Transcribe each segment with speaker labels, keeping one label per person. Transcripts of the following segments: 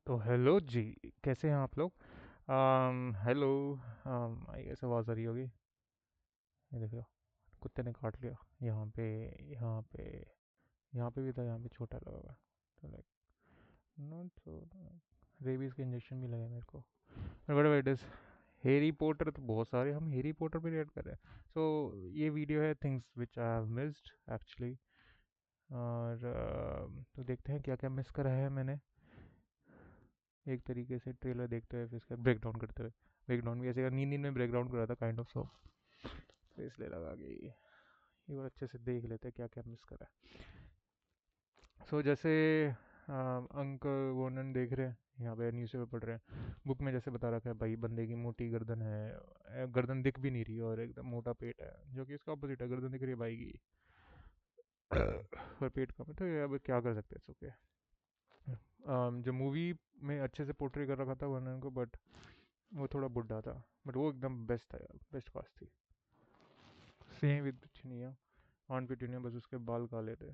Speaker 1: तो हेलो जी। कैसे हैं आप लोग? हेलो। आई गेस आवाज़ आ रही होगी। ये देखो, कुत्ते ने काट लिया। यहाँ पे, यहाँ पे, यहाँ पे भी था, यहाँ पे छोटा लगा हुआ है। तो लाइक नॉट सो, रेबीज का इंजेक्शन भी लगा मेरे को। बट इट इज़ हेरी पॉटर। तो बहुत सारे हम हेरी पॉटर पे रिएक्ट कर रहे हैं। सो ये वीडियो है things which I have missed actually. और तो देखते हैं क्या क्या मिस करा है मैंने। एक तरीके से ट्रेलर देखते हुए फिर इसका ब्रेक डाउन करते हुए। ब्रेक डाउन भी ऐसे नींद नींद में ब्रेक डाउन कर रहा था काइंड ऑफ। सो तो इसलिए लगा कि ये और अच्छे से देख लेते हैं क्या क्या मिस करा है। सो जैसे अंकल वोनन देख रहे हैं, यहाँ पे न्यूज़पेपर पढ़ रहे हैं। बुक में जैसे बता रखा है भाई बंदे की मोटी गर्दन है, गर्दन दिख भी नहीं रही और एकदम मोटा पेट है, जो कि इसका ऑपोजिट है, गर्दन दिख रही है भाई की और पेट कम है। तो ये अब क्या कर सकते हैं, इट्स ओके। जो मूवी में अच्छे से पोर्ट्रे कर रखा था वर्नन को, बट वो थोड़ा बुढ़ा था। बट वो एकदम बेस्ट था यार, बेस्ट कास्ट थी। Same with petunia. On petunia बस उसके बाल काले थे।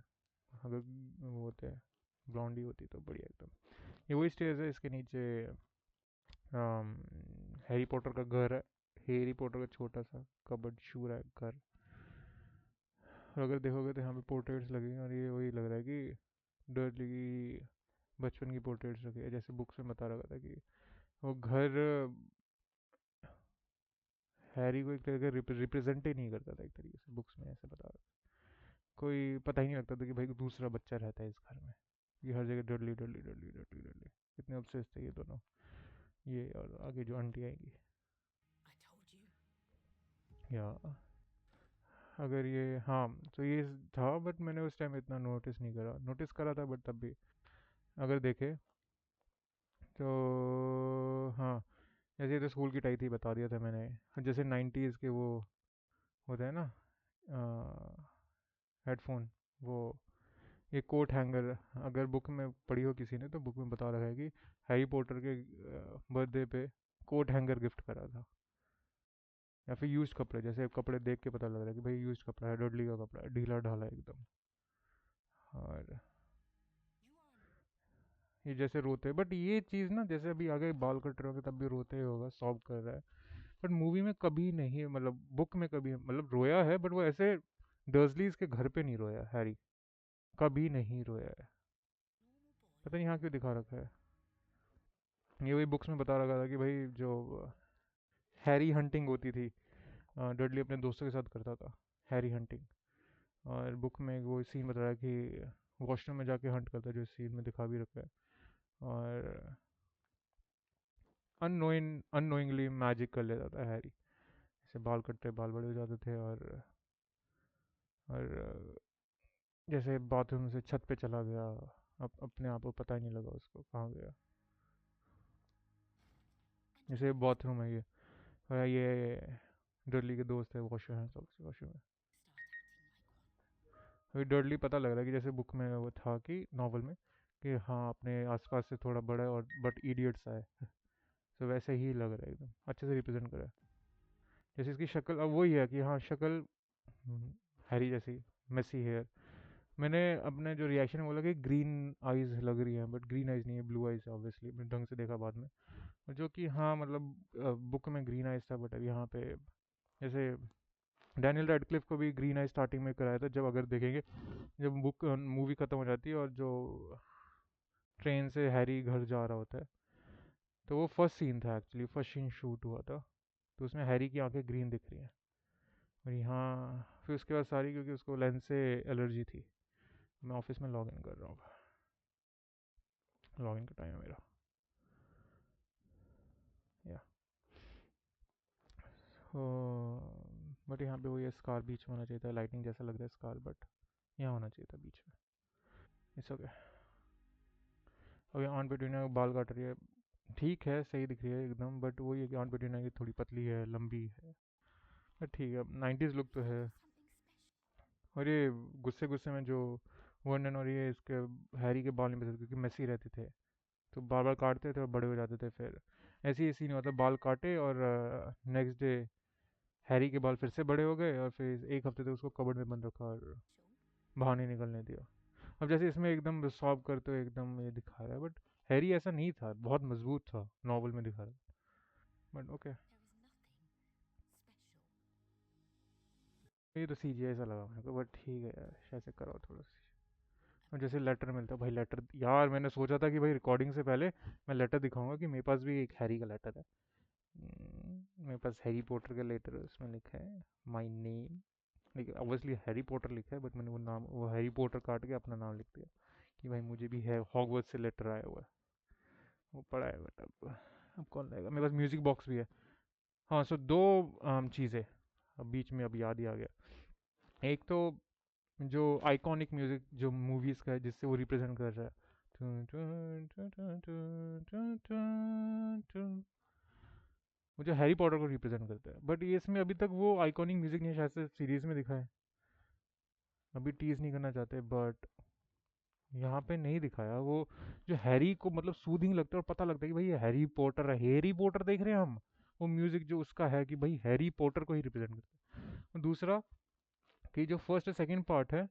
Speaker 1: अगर वो होते ब्लॉन्डी होती तो बढ़िया एकदम। ये वही स्टेज है इसके नीचे। हैरी पॉटर का घर है। हैरी पॉटर का छोटा सा कबर्ड शू है घर। और अगर देखोगे तो यहाँ पे पोर्ट्रेट्स लगे हैं और ये वही लग रहा है कि डर्ली की बचपन की पोर्ट्रेट्स रखी है, जैसे बुक्स में बता रखा था कि वो घर हैरी को एक तरह का रिप्रेजेंट ही नहीं करता था, एक तरीके से बुक्स में ऐसे बता रहा। कोई पता ही नहीं लगता था कि भाई दूसरा बच्चा रहता है इस घर में। ये हर जगह Dudley Dudley Dudley Dudley Dudley. कितने ऑब्सेस थे ये दोनों। ये और आगे जो आंटी आएंगी। या अगर ये, हाँ, तो ये था बट मैंने उस टाइम इतना नोटिस नहीं करा, नोटिस करा था बट तब भी अगर देखे तो हाँ। जैसे ये तो स्कूल की टाई थी, बता दिया था मैंने। जैसे 90s के वो होते हैं ना हेडफोन, वो ये कोट हैंगर। अगर बुक में पढ़ी हो किसी ने तो बुक में बता रखा है कि हैरी पॉटर के बर्थडे पे कोट हैंगर गिफ्ट करा था। या फिर यूज्ड कपड़े, जैसे कपड़े देख के पता लग रहा है कि भाई यूज्ड कपड़ा है, डडली का कपड़ा है, ढीला ढाला एकदम। और ये जैसे रोते हैं, बट ये चीज़ ना जैसे अभी आगे बाल कट रहे होंगे तब भी रोते ही होगा, सॉब कर रहा है। बट मूवी में कभी नहीं, मतलब बुक में कभी, मतलब रोया है बट वो ऐसे डर्सलीज के घर पे नहीं रोया हैरी। कभी नहीं रोया है। पता नहीं यहाँ क्यों दिखा रखा है। ये वही बुक्स में बता रखा था कि भाई जो हैरी हंटिंग होती थी, डडली अपने दोस्तों के साथ करता था हैरी हंटिंग। और बुक में वो सीन बता रहा है कि वॉशरूम में जाके हंट करता है, जो सीन में दिखा भी रखा है। और अननोइंगली मैजिक कर लेता था हैरी। जैसे बाल कटते बाल बड़े हो जाते थे। और जैसे बाथरूम से छत पे चला गया, अपने आप को पता ही नहीं लगा उसको कहाँ गया। जैसे बाथरूम है ये, और ये डडली के दोस्त है वॉशर हैं, सब वॉशर में। अभी डडली पता लग रहा है कि जैसे बुक में वो था कि नॉवल में कि हाँ अपने आसपास से थोड़ा बड़ा है और बट इडियट सा है। तो वैसे ही लग रहा है, एकदम अच्छे से रिप्रेजेंट करा है। जैसे इसकी शक्ल अब वही है कि हाँ शक्ल हैरी जैसी, मेसी हेयर। मैंने अपने जो रिएक्शन में बोला कि ग्रीन आइज लग रही है, बट ग्रीन आइज नहीं है, ब्लू आइज है ऑब्वियसली, मैंने ढंग से देखा बाद में। और जो कि हाँ मतलब बुक में ग्रीन आइज था बट अब यहाँ पे जैसे डैनियल रेडक्लिफ को भी ग्रीन आइज स्टार्टिंग में कराया था, जब अगर देखेंगे जब बुक मूवी खत्म हो जाती है और जो ट्रेन से हैरी घर जा रहा होता है, तो वो फर्स्ट सीन था एक्चुअली, फर्स्ट सीन शूट हुआ था। तो उसमें हैरी की आंखें ग्रीन दिख रही हैं। और यहाँ फिर उसके बाद सारी, क्योंकि उसको लेंस से एलर्जी थी। मैं ऑफिस में लॉग इन कर रहा हूँ, लॉग इन का टाइम है मेरा। या बट यहाँ पे वो ये स्कार बीच में होना चाहिए था, लाइटिंग जैसा लग रहा है स्कार, बट यहाँ होना चाहिए था बीच में। It's okay. अभी ऑन पेटूनिया बाल काट रही है, ठीक है सही दिख रही है एकदम, बट वही है कि ऑन पेटूनिया की थोड़ी पतली है, लंबी है। बट ठीक है, 90s लुक तो है। और ये गुस्से गुस्से में जो वर्णन और ये इसके हैरी के बाल नहीं बचते क्योंकि मेसी रहते थे, तो बार बार काटते थे और बड़े हो जाते थे। फिर ऐसे ही सीन होता, बाल काटे और नेक्स्ट डे हैरी के बाल फिर से बड़े हो गए और फिर एक हफ्ते तक उसको कबर्ड में बंद रखा और बाहर नहीं निकलने दिया। अब जैसे इसमें एकदम सॉल्व करते हुए एकदम ये दिखा रहा है, बट हैरी ऐसा नहीं था, बहुत मजबूत था, नॉवल में दिखा रहा। बट ओके, ये तो सीजीआई सा लगा मेरे को, बट ठीक है यार, ऐसे कराओ थोड़ा सा। और जैसे लेटर मिलता है भाई, लेटर यार मैंने सोचा था कि भाई रिकॉर्डिंग से पहले मैं लेटर दिखाऊंगा कि मेरे पास भी एक हैरी का लेटर है। मेरे पास हैरी पॉटर का लेटर है, उसमें लिखा है माय नेम। लेकिन ऑब्वियसली हैरी पॉटर लिखा है, बट मैंने वो नाम, वो हैरी पॉटर काट के अपना नाम लिख दिया कि भाई मुझे भी है, हॉगवर्ट्स से लेटर आया हुआ है। वो पड़ा है, बट अब कौन लाएगा, मेरे पास म्यूजिक बॉक्स भी है। हाँ, सो दो चीज़ें अब बीच में अब याद ही आ गया। एक तो जो आइकॉनिक म्यूजिक जो मूवीज का है, जिससे वो रिप्रेजेंट कर रहा है, टुन, टुन, टुन, टुन, टुन, टुन, टुन, टुन, वो जो हैरी पॉटर को रिप्रेजेंट करता है, बट ये इसमें अभी तक वो आइकॉनिक म्यूजिक नहीं शायद से सीरीज में दिखा है। अभी टीज नहीं करना चाहते, बट यहाँ पे नहीं दिखाया वो, जो हैरी को मतलब सूदिंग लगता है और पता लगता है कि भाई ये हैरी पॉटर है, हैरी पॉटर देख रहे हैं हम। वो म्यूजिक जो उसका है कि भाई हैरी पॉटर को ही रिप्रेजेंट करता है। दूसरा कि जो फर्स्ट और सेकंड पार्ट है,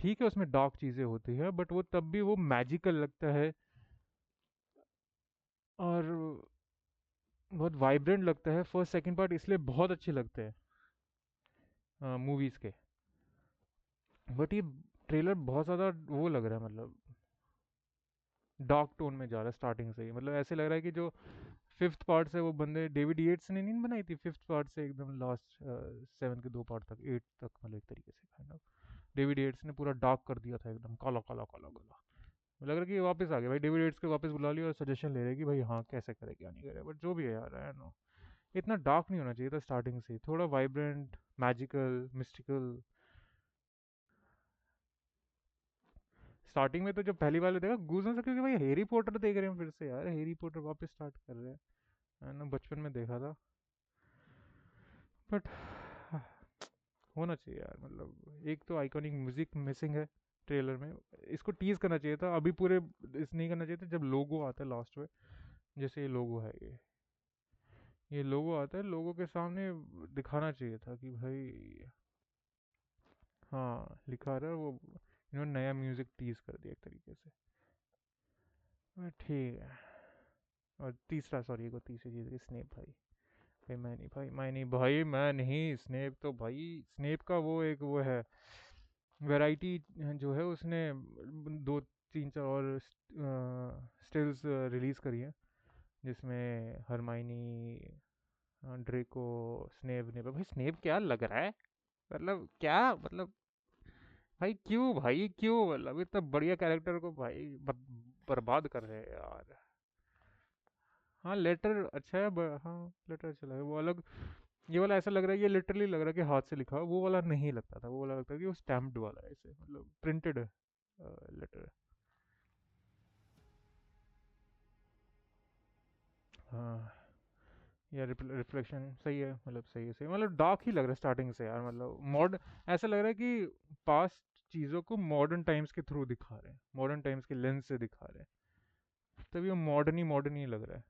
Speaker 1: ठीक है उसमें डार्क चीज़ें होती है, बट वो तब भी वो मैजिकल लगता है और बहुत वाइब्रेंट लगता है। फर्स्ट सेकंड पार्ट इसलिए बहुत अच्छे लगते हैं मूवीज़ के। बट ये ट्रेलर बहुत ज़्यादा वो लग रहा है, मतलब डार्क टोन में जा रहा है स्टार्टिंग से ही। मतलब ऐसे लग रहा है कि जो फिफ्थ पार्ट से वो बंदे डेविड येट्स ने नहीं बनाई थी, फिफ्थ पार्ट से एकदम लास्ट सेवन के दो पार्ट तक, एट तक, मतलब एक तरीके से काइंड ऑफ डेविड येट्स ने पूरा डार्क कर दिया था, एकदम काला काला काला काला। मुझे लग रहा है कि ये वापस आ गया भाई, डेविड येट्स को वापस बुला लिया और सजेशन ले रहे हैं कि भाई हाँ कैसे करे क्या नहीं करे, बट जो भी है यार, आई नो इतना डार्क नहीं होना चाहिए था स्टार्टिंग से, थोड़ा वाइब्रेंट, मैजिकल, मिस्टिकल। स्टार्टिंग में तो जब पहली बार देखा गूजन से, क्योंकि भाई हैरी पॉटर देख रहे हैं फिर से यार, हैरी पॉटर वापस स्टार्ट कर रहे हैं, है ना, बचपन में देखा था। बट होना चाहिए यार, मतलब एक तो आइकॉनिक म्यूजिक मिसिंग है ट्रेलर में। इसको टीज करना चाहिए था अभी पूरे, इस नहीं करना चाहिए था जब लोगो आता है लास्ट में। जैसे ये लोगो है, ये लोगो आता है, लोगों के सामने दिखाना चाहिए था कि भाई हाँ लिखा रहा है वो, इन्होंने नया म्यूजिक टीज कर दिया एक तरीके से। ठीक है। और तीसरा, सॉरी, को तीसरी चीज़ स्नेप भाई। भाई मैं नहीं, भाई मैं नहीं, भाई मैं नहीं, स्नेप तो भाई, स्नेप का वो एक वो है वैरायटी जो है, उसने दो तीन चार और स्टिल्स रिलीज करी है, जिसमें हरमाइनी, ड्रेको, स्नेप ने, भाई स्नेप क्या लग रहा है, मतलब क्या, मतलब भाई क्यों, भाई क्यों, मतलब इतना बढ़िया कैरेक्टर को भाई बर्बाद कर रहे हैं यार। हाँ लेटर अच्छा है, हाँ लेटर अच्छा लगा, वो अलग। ये वाला ऐसा लग रहा है, ये लिटरली लग रहा है कि हाथ से लिखा हुआ, वो वाला नहीं लगता था, वो वाला लगता है कि वो स्टैम्प्ड वाला है, ऐसे मतलब प्रिंटेड लेटर। हाँ यार, रिफ्लेक्शन सही है, मतलब सही है, सही मतलब डार्क ही लग रहा है स्टार्टिंग से यार, मतलब मॉडर्न, ऐसा लग रहा है कि पास्ट चीज़ों को मॉडर्न टाइम्स के थ्रू दिखा रहे हैं, मॉडर्न टाइम्स के लेंस से दिखा रहे हैं, तभी वो मॉडर्न ही लग रहा है।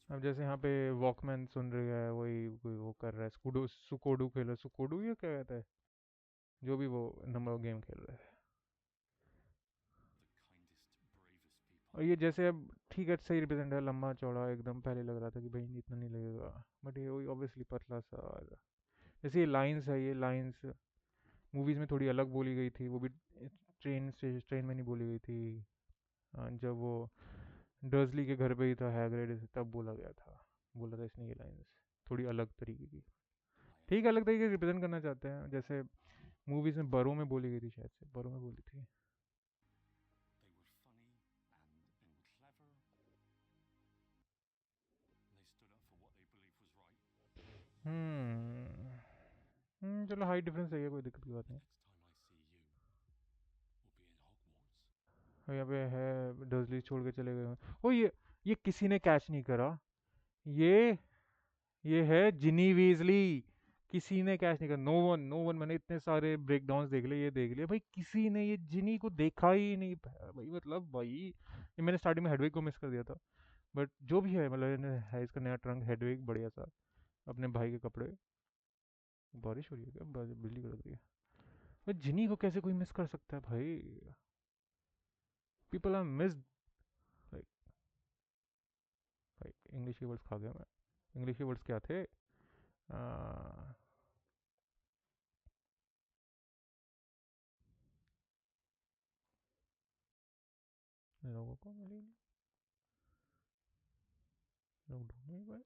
Speaker 1: अब जैसे यहाँ पे वॉकमैन सुन रही है, वही कोई वो कर रहा है, स्कूडो सुकोडू खेल रहा है, सुकोडू या क्या कहता है, जो भी वो नंबर गेम खेल रहा है। और ये जैसे अब ठीक है, सही रिप्रेजेंट है, लंबा चौड़ा एकदम, पहले लग रहा था कि भाई इतना नहीं लगेगा, बट ये वही ऑब्वियसली पतला सा। और जैसे ये लाइंस है, ये लाइंस मूवीज में थोड़ी अलग बोली गई थी, वो भी ट्रेन में नहीं बोली गई थी। जब वो डर्जली के घर पे ही था हैग्रिड, तब बोला गया था, बोला था इसने ये लाइंस थोड़ी अलग तरीके की। ठीक है, अलग तरीके से रिप्रेजेंट करना चाहते हैं, जैसे मूवीज में बरों में बोली गई थी, शायद से बरों में बोली थी। हम्म। चलो हाइट डिफरेंस है, कोई दिक्कत की बात नहीं। और यहाँ पे है डर्जली छोड़ के चले गए हैं। ओ ये किसी ने कैच नहीं करा, ये ये है जिनी वीजली। किसी ने कैच नहीं करा, नो वन, नो वन, मैंने इतने सारे ब्रेक डाउन देख लिए, ये देख लिया भाई, किसी ने ये जिनी को देखा ही नहीं भाई, मतलब भाई ये मैंने स्टार्टिंग में हेडविग को मिस कर दिया था। बट जो भी है, मतलब है इसका नया ट्रंक हेडविग बढ़िया सा, अपने भाई के कपड़े। बारिश हो रही है क्या, बिजली कड़क रही है। भाई जिनी को कैसे कोई मिस कर सकता है भाई। People are missed. लाइक भाई इंग्लिश के वर्ड्स खा गया मैं। इंग्लिश के वर्ड्स क्या थे? लोगों को मिली नहीं, लोग ढूंढ नहीं पाए,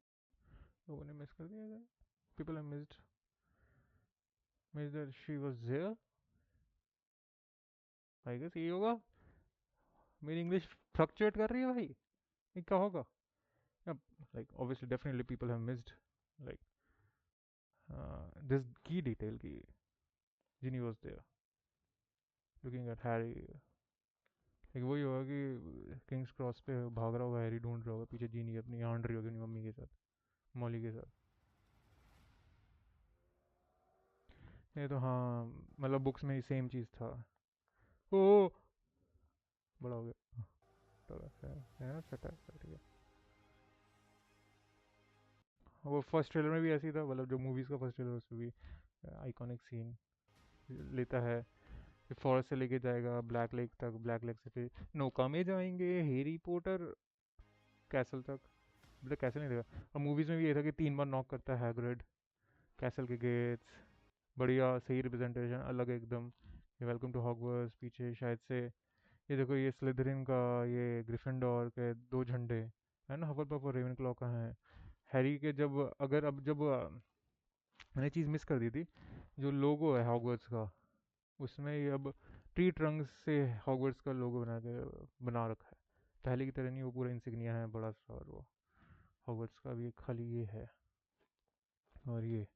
Speaker 1: लोगों ने मिस कर दिया गया। People are missed, miss that she was there. I guess यही होगा। मेरी इंग्लिश फ्लक्चुएट कर रही है भाई, ये क्या होगा? Like obviously definitely people have missed like this की डिटेल की Ginny was there looking at Harry. एक वही होगा कि किंग्स क्रॉस पे भाग रहा होगा हैरी, ढूंढ रहा होगा, पीछे जीनी अपनी हांड रही होगी अपनी मम्मी के साथ, मॉली के साथ। ये तो हाँ, मतलब बुक्स में ही सेम चीज़ था। ओ बड़ा हो गया। तो है ना, सेट है, ठीक है। वो फर्स्ट ट्रेलर में भी ऐसी था, मतलब जो मूवीज़ का फर्स्ट ट्रेलर उसमें भी आइकॉनिक सीन लेता है कि फॉरेस्ट से लेके जाएगा ब्लैक लेक तक, ब्लैक लेक से फिर नौका में जाएंगे हैरी पॉटर कैसल तक। मतलब कैसल नहीं देगा। और मूवीज़ में भी ये था कि 3 बार नॉक करता है हैग्रिड कैसल के गेट्स। बढ़िया सही रिप्रेजेंटेशन, अलग एकदम। ये वेलकम टू हॉगवर्ट्स, पीछे शायद से ये देखो, ये स्लिदरिन का, ये ग्रिफिंडोर के 2 झंडे है ना, हफलपफ और रेवेनक्लॉ का है। हैरी के जब अगर अब जब मैंने चीज़ मिस कर दी थी, जो लोगो है हॉगवर्ट्स का, उसमें ये अब ट्री ट्रंक से हॉगवर्ट्स का लोगो बना रखा है। पहले की तरह नहीं, वो पूरा इंसिग्निया है बड़ा सा, और वो हॉगवर्ट्स का भी एक खाली ये है। और ये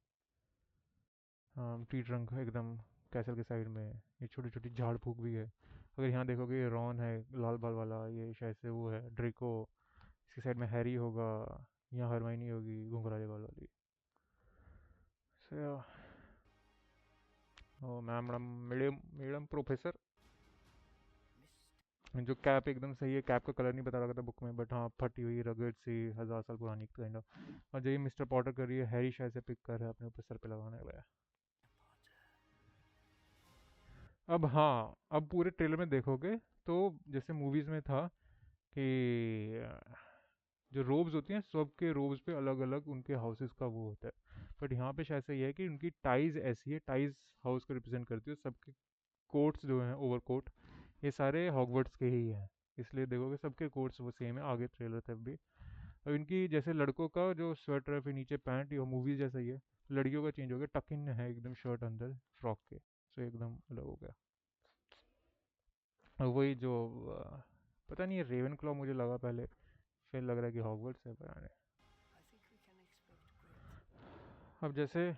Speaker 1: ट्री ट्रंक है एकदम कैसल के साइड में। ये छोटी छोटी झाड़ फूक भी है। अगर यहाँ देखोगे, ये रॉन है लाल बाल वाला, ये शायद से वो है ड्रेको। इसके साइड में हैरी होगा, यहाँ हरमाइनी होगी घुंघराले बाल वाली। So, ओ मैम मैडम मैडम प्रोफेसर। जो कैप एकदम सही है, कैप का कलर नहीं बता रहा था बुक में, बट हाँ फटी हुई रगड़ सी 1000 साल पुरानी काइंड ऑफ। और जो ये मिस्टर पॉटर कर रही है, हैरी शायद से पिक कर है अपने ऊपर सर पे लगाने वाला। अब हाँ, अब पूरे ट्रेलर में देखोगे तो जैसे मूवीज में था कि जो रोब्स होती हैं, सबके रोब्स पे अलग अलग उनके हाउसेस का वो होता है। बट यहाँ पे शायद से ये है कि उनकी टाइज ऐसी है, टाइज हाउस को रिप्रेजेंट करती है। सबके कोट्स जो हैं, ओवर कोट, ये सारे हॉगवर्ट्स के ही हैं। इसलिए देखोगे सबके कोट्स वो सेम है, आगे ट्रेलर तक भी। अब इनकी जैसे लड़कों का जो स्वेटर है, फिर नीचे पैंट, ये मूवीज जैसा ही है। लड़कियों का चेंज हो गया, टक इन है एकदम शर्ट अंदर फ्रॉक के, तो एकदम अलग हो गया। और वही जो पता नहीं है, रेवन क्लॉ मुझे लगा पहले, फिर लग रहा है कि हॉगवर्ट्स है, पता नहीं। अब जैसे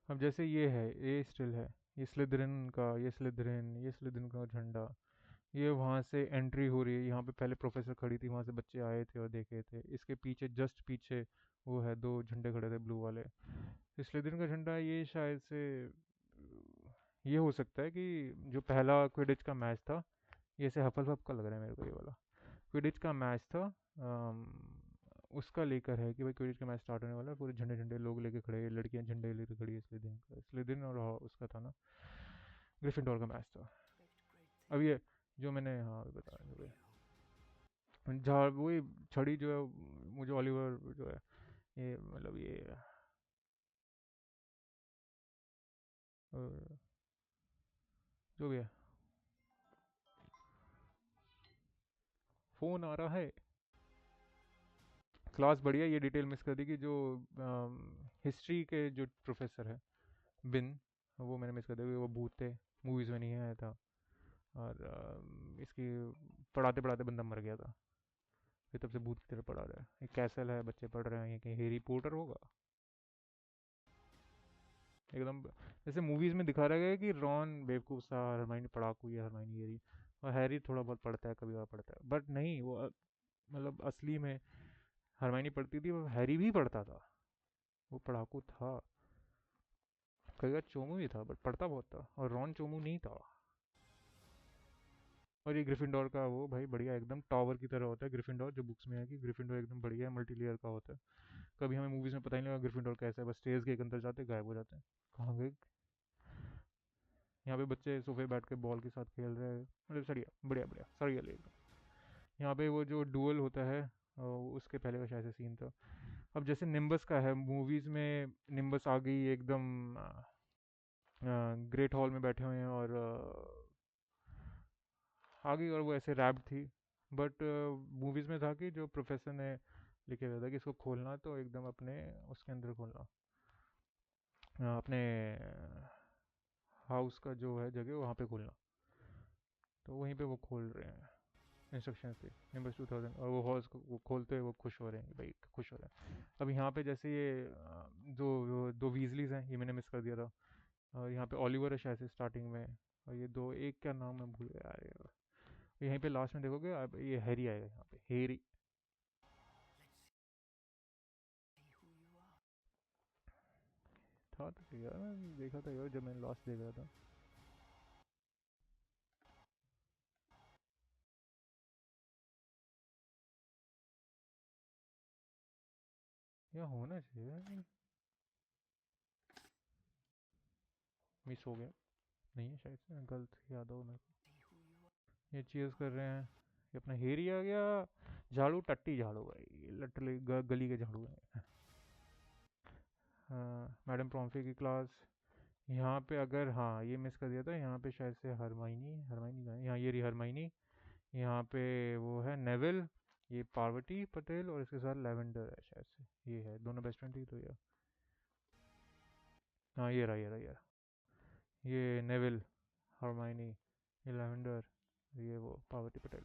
Speaker 1: अब जैसे ये है, ये स्टिल है, ये स्लिदरिन का, ये स्लिदरिन, ये स्लिदरिन का झंडा। ये वहाँ से एंट्री हो रही है, यहाँ पे पहले प्रोफेसर खड़ी थी, वहाँ से बच्चे आए थे और देखे थे। इसके पीछे जस्ट पीछे वो है, 2 झंडे खड़े थे ब्लू वाले। पिछले दिन का झंडा ये शायद से ये हो सकता है कि जो पहला क्विडिच का मैच था, ये से हफल का लग रहा है मेरे को, ये वाला क्विडिच का मैच था। अम, उसका लेकर है कि भाई क्विडिच का मैच स्टार्ट होने वाला है, पूरे झंडे झंडे लोग लेके खड़े हैं, लड़कियां झंडे लेके खड़ी है। इसलिए दिन और उसका था ना, ग्रिफिंडोर का मैच था। अब ये जो मैंने हाँ अभी बताया, झाड़ वही छड़ी जो है, मुझे ऑलिवर जो है, ये मतलब ये अ, जो भी है, फोन आ रहा है। क्लास बढ़िया, ये डिटेल मिस कर दी कि जो हिस्ट्री के जो प्रोफेसर है बिन, वो मैंने मिस कर दिया कि वो भूत थे, मूवीज में नहीं आया था। और इसकी पढ़ाते पढ़ाते बंदा मर गया था, फिर तब से भूत की तरह पढ़ा रहा है। एक कैसल है, बच्चे पढ़ रहे हैं, ये कहीं हैरी पॉटर होगा एकदम। जैसे मूवीज में दिखा रहा है कि रॉन बेवकूफ़ सा, हरमाइनी पढ़ाकू है, हरमाइनी ये, और हैरी थोड़ा बहुत पढ़ता है, कभी और पढ़ता है, बट नहीं वो मतलब असली में हरमाइनी पढ़ती थी, वो हैरी भी पढ़ता था, वो पढ़ाकू था। कई बार चोमू ही था, बट पढ़ता बहुत था, और रॉन चोमू नहीं था। और ये ग्रिफिंडोर का वो भाई बढ़िया एकदम टावर की तरह होता है ग्रिफिंडोर, जो बुक्स में है कि ग्रिफिंडोर एकदम बढ़िया मल्टी लेयर का होता है। कभी हमें मूवीज में पता ही नहीं लगा ग्रिफिंडोर कैसा है, बस स्टेज के एक अंदर जाते गायब हो जाते हैं, कहाँ गए। यहाँ पे बच्चे सोफे बैठ के बॉल के साथ खेल रहे हैं, मतलब सड़िया बढ़िया बढ़िया सड़िया ले एकदम। यहाँ पे वो जो डुअल होता है उसके पहले का शायद से सीन था। अब जैसे निम्बस का है मूवीज में, निम्बस आ गई एकदम ग्रेट हॉल में बैठे हुए हैं और आ गई और वो ऐसे रैप्ड थी। बट मूवीज में था कि जो प्रोफेसर ने लिखे हुआ था कि इसको खोलना तो एकदम अपने उसके अंदर खोलना, अपने हाउस का जो है जगह वहाँ पे खोलना। तो वहीं पे वो खोल रहे हैं, इंस्ट्रक्शंस थी निम्बस 2000, और वो हॉर्स को वो खोलते हुए वो खुश हो रहे हैं कि भाई खुश हो रहे हैं। अब यहाँ पे जैसे ये जो दो वीजलीज हैं, ये मैंने मिस कर दिया था। और यहाँ पे ओलिवर है शायद से स्टार्टिंग में, और ये दो, एक क्या नाम मैं भूल गया यार यहीं पे लास्ट में देखोगे अब ये हैरी आएगा, यहाँ पे हैरी। था तो यार, मैं देखा था यार जब मैंने लास्ट देखा था। यह होना चाहिए। मिस हो गया, नहीं है शायद से, गलत याद हो मेरे को। ये चीज कर रहे हैं, ये अपना हेरी आ गया। झाड़ू टट्टी झाड़ू भाई, लटली गली के झाड़ू है। हाँ, मैडम प्रॉम्फी की क्लास। यहाँ पे अगर, हाँ ये मिस कर दिया था, यहाँ पे शायद से हरमाइनी, हरमाइनी का है यहाँ, ये रही हरमाइनी। यहाँ पे वो है नेविल, ये पार्वती पटेल, और इसके साथ लेवेंडर है शायद से, ये है दोनों बेस्ट फ्रेंड थी तो ये। हाँ ये रहा ये रहा ये रहा, ये नेविल, हरमाइनी, ये लेवेंडर, ये वो पार्वती पटेल।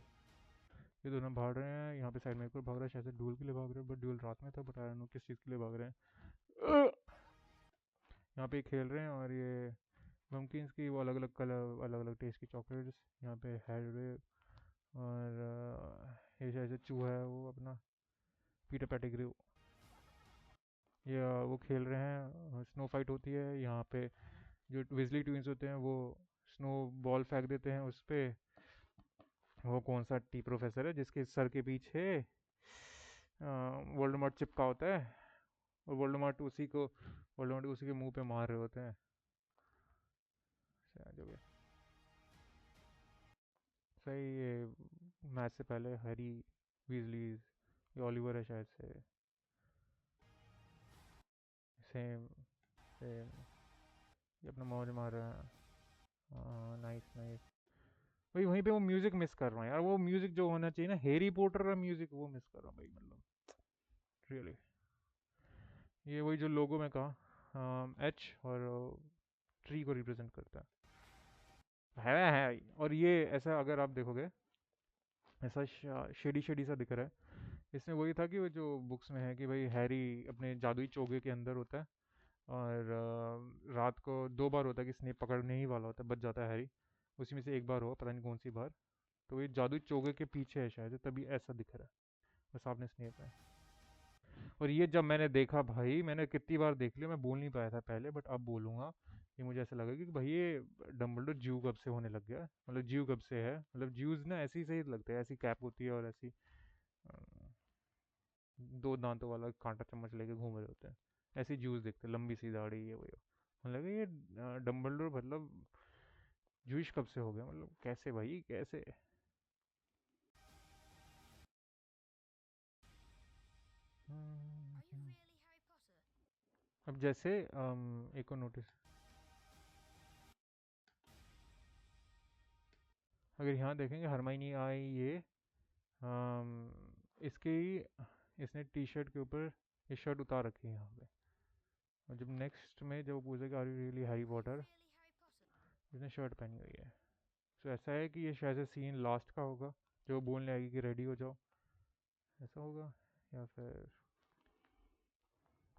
Speaker 1: ये दोनों भाग रहे हैं, यहाँ पे साइड में एक और भाग रहा है, शायद से ड्यूल के लिए भाग रहे हैं, बट ड्यूल रात में था, बट आई डोंट नो किस चीज़ के लिए भाग रहे हैं। यहाँ पे खेल रहे हैं, और ये नमकीन्स की वो अलग अलग कलर, अलग अलग टेस्ट की चॉकलेट्स यहाँ पे है। और ये शायद से चूहा है वो अपना, पीटर पैटिग्रू। ये वो खेल रहे हैं, स्नो फाइट होती है यहाँ पे। जो विजली ट्विंस होते हैं वो स्नो बॉल फेंक देते हैं उस पे। वो कौन सा टी प्रोफेसर है जिसके सर के पीछे वोल्डेमॉर्ट चिपका होता है, और वोल्डेमॉर्ट उसी के मुंह पे मार रहे होते हैं। जो भी, सही ये मैच से पहले हैरी वीजली, ये ओलिवर है शायद से, सेम सेम, ये अपना मौज मार रहा है। Nice nice. भाई वहीं पे वो म्यूजिक मिस कर रहा हूँ यार, वो म्यूजिक जो होना चाहिए ना हैरी पॉटर का म्यूजिक, वो मिस कर रहा हूँ भाई, मतलब रियली। ये वही जो लोगो में कहा, एच और ट्री को रिप्रेजेंट करता है। और ये ऐसा अगर आप देखोगे, ऐसा शेडी शेडी सा दिख रहा है। इसमें वही था कि वो जो बुक्स में है कि भाई हैरी अपने जादुई चोगे के अंदर होता है, और रात को 2 बार होता है कि स्नेप पकड़ने ही वाला होता है, बच जाता है हैरी। उसी में से एक बार हो, पता नहीं कौन सी बार। तो ये जादुई चोगे के पीछे है शायद, तभी ऐसा दिख रहा है, और सामने स्नेप है। और ये जब मैंने देखा भाई, मैंने कितनी बार देख लिया, मैं बोल नहीं पाया था पहले, बट अब बोलूंगा। ये मुझे ऐसा लगा कि भाई ये डम्बलडोर ज्यू कब से होने लग गया है? मतलब ज्यू कब से है, मतलब ज्यूज ना ऐसी सही लगते हैं, ऐसी कैप होती है और ऐसी अ, 2 दांतों वाला कांटा चम्मच लेके घूम रहे होते हैं, ऐसी ज्यूस दिखते हैं, लंबी सी दाढ़ी, ये वही। मतलब ये डम्बलडोर मतलब जूश कब से हो गया, मतलब कैसे भाई कैसे। हम्म, अब जैसे एक और नोटिस, अगर यहाँ देखेंगे हरमाइनी आई ये, इसकी, इसने टी शर्ट के ऊपर ये शर्ट उतार रखी है यहाँ पे। और जब नेक्स्ट में जब वो पूछेगा are you really Harry Potter, इसने शर्ट पहनी हुई है। तो ऐसा है कि ये शायद से सीन लास्ट का होगा, जो वो बोलने आएगी कि रेडी हो जाओ, ऐसा होगा। या फिर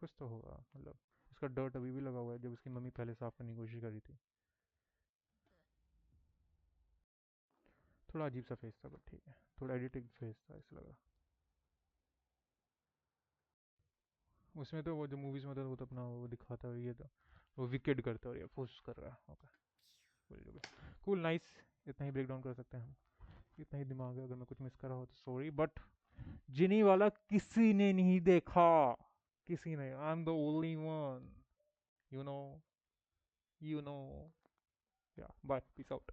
Speaker 1: कुछ तो होगा, मतलब इसका डर्ट अभी भी लगा हुआ है जब इसकी मम्मी पहले साफ करने की कोशिश करी थी। थोड़ा अजीब सा फेस था, बट ठीक है, थोड़ा एडिटिंग फेस था ऐसा लगा। उसमें तो वो जो मूवीज में था वो तो अपना वो दिखाता है, ये तो वो विकेट करता है और ये फुस कर रहा है, ओके। कूल नाइस, इतना ही ब्रेक डाउन कर सकते हैं हम, इतना ही दिमाग है। अगर मैं कुछ मिस कर रहा हो तो सॉरी, बट जिनी वाला किसी ने नहीं देखा, किसी ने, I am the only one, you know, you know. या बाय, पीस आउट।